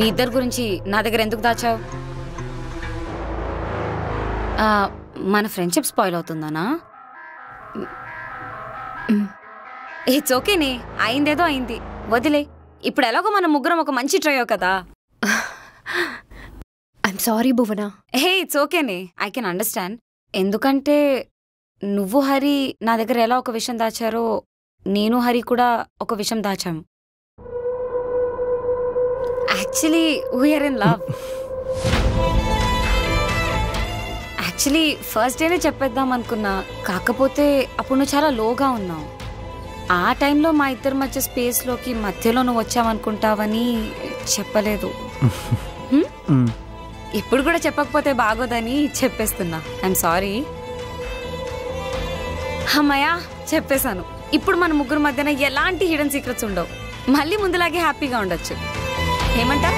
మీ ఇద్దరి గురించి నా దగ్గర ఎందుకు దాచావు? మన ఫ్రెండ్షిప్ స్పాయిల్ అవుతుందనా? ఇట్స్ ఓకేనే, అయిందేదో అయింది, వదిలే. ఇప్పుడు ఎలాగో మనం ముగ్గురం ఒక మంచి ట్రయో కదా. I'm sorry Bhuvana. Hey, it's ఓకేనే, ఐ కెన్ అండర్స్టాండ్. ఎందుకంటే నువ్వు హరి నా దగ్గర ఎలా ఒక విషయం దాచారో నేను హరి కూడా ఒక విషయం దాచాము. Actually we are in love. Actually first డేనే చెప్పేద్దాం అనుకున్నా, కాకపోతే అప్పుడు నువ్వు చాలా లోగా ఉన్నావు. ఆ టైంలో మా ఇద్దరి మధ్య స్పేస్లోకి మధ్యలో నువ్వు వచ్చావనుకుంటావని చెప్పలేదు. ఇప్పుడు కూడా చెప్పకపోతే బాగోదని చెప్పేస్తున్నా. I'm sorry. అమ్మయ్యా, చెప్పేశాను. ఇప్పుడు మన ముగ్గురు మధ్యన ఎలాంటి హిడెన్ సీక్రెట్స్ ఉండవు. మళ్ళీ ముందులాగే హ్యాపీగా ఉండొచ్చు. ఏమంటా?